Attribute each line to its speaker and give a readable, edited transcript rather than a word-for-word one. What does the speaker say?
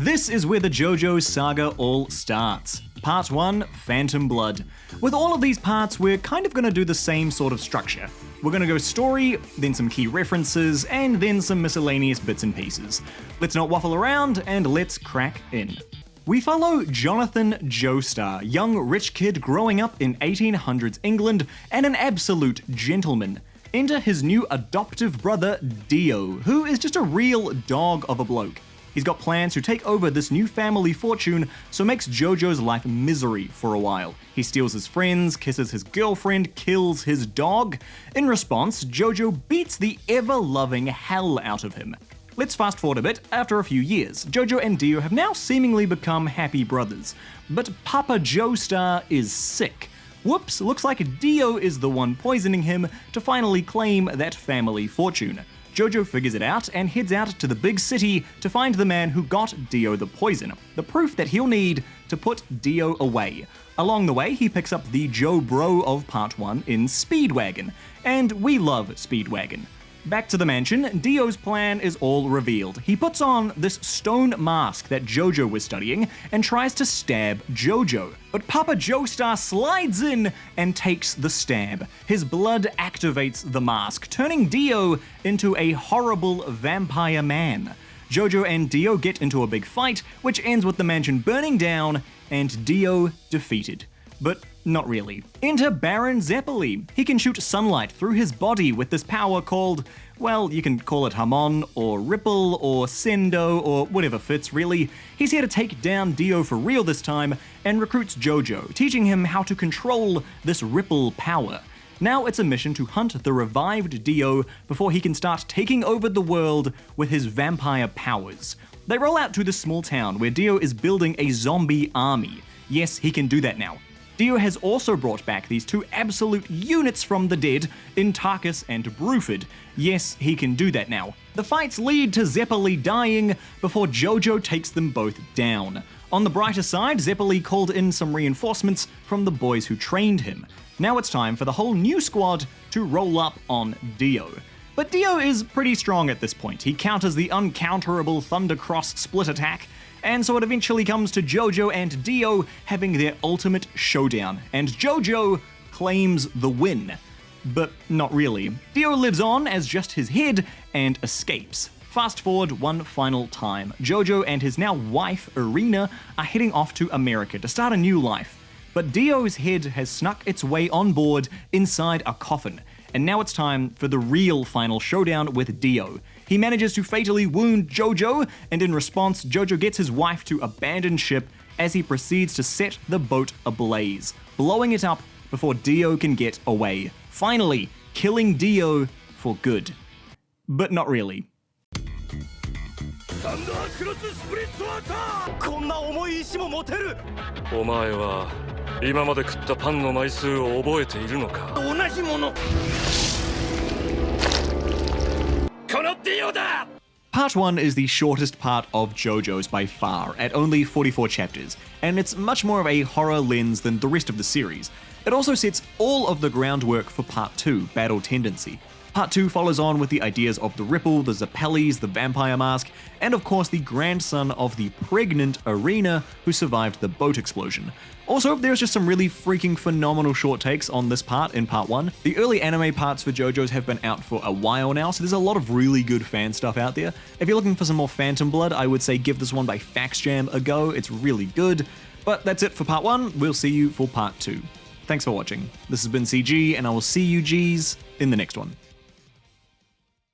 Speaker 1: This is where the JoJo's saga all starts. Part 1, Phantom Blood. With all of these parts, we're kind of gonna do the same sort of structure. We're gonna go story, then some key references, and then some miscellaneous bits and pieces. Let's not waffle around, and let's crack in. We follow Jonathan Joestars, young rich kid growing up in 1800s England and an absolute gentleman. Enter his new adoptive brother, Dio, who is just a real dog of a bloke. He's got plans to take over this new family fortune, so makes JoJo's life misery for a while. He steals his friends, kisses his girlfriend, kills his dog. In response, JoJo beats the ever-loving hell out of him. Let's fast forward a bit. After a few years, JoJo and Dio have now seemingly become happy brothers. But Papa Joestar is sick. Whoops, looks like Dio is the one poisoning him to finally claim that family fortune. JoJo figures it out and heads out to the big city to find the man who got Dio the poison, the proof that he'll need to put Dio away. Along the way, he picks up the Joe Bro of Part 1 in Speedwagon, and we love Speedwagon. Back to the mansion, Dio's plan is all revealed. He puts on this stone mask that JoJo was studying and tries to stab JoJo. But Papa Joestar slides in and takes the stab. His blood activates the mask, turning Dio into a horrible vampire man. JoJo and Dio get into a big fight, which ends with the mansion burning down and Dio defeated. But not really. Enter Baron Zeppeli. He can shoot sunlight through his body with this power called, well, you can call it Hamon, or Ripple, or Sendo, or whatever fits really. He's here to take down Dio for real this time, and recruits JoJo, teaching him how to control this Ripple power. Now it's a mission to hunt the revived Dio before he can start taking over the world with his vampire powers. They roll out to this small town where Dio is building a zombie army. Yes, he can do that now. Dio has also brought back these two absolute units from the dead in Tarkus and Bruford. Yes, he can do that now. The fights lead to Zeppeli dying before JoJo takes them both down. On the brighter side, Zeppeli called in some reinforcements from the boys who trained him. Now it's time for the whole new squad to roll up on Dio. But Dio is pretty strong at this point. He counters the uncounterable Thundercross split attack, and so it eventually comes to JoJo and Dio having their ultimate showdown, and JoJo claims the win. But not really. Dio lives on as just his head and escapes. Fast forward one final time. JoJo and his now wife, Irina, are heading off to America to start a new life. But Dio's head has snuck its way on board inside a coffin, and now it's time for the real final showdown with Dio. He manages to fatally wound JoJo, and in response, JoJo gets his wife to abandon ship as he proceeds to set the boat ablaze, blowing it up before Dio can get away. Finally, killing Dio for good. But not really.
Speaker 2: サンダークロススプリットアタックこんな重い石も持てるお前は今まで食ったパンの枚数を覚えているのか同じものこのディオだ
Speaker 1: Part 1 is the shortest part of JoJo's by far, at only 44 chapters, and it's much more of a horror lens than the rest of the series. It also sets all of the groundwork for Part 2, Battle Tendency. Part 2 follows on with the ideas of the Ripple, the Zeppelis, the Vampire Mask, and of course the grandson of the pregnant Irina who survived the boat explosion. Also, there's just some really freaking phenomenal short takes on this part in Part 1. The early anime parts for JoJo's have been out for a while now, so there's a lot of really good fan stuff out there. If you're looking for some more Phantom Blood, I would say give this one by faxjam a go, it's really good. But that's it for Part 1, we'll see you for Part 2. Thanks for watching. This has been CG, and I will see you Gs in the next one.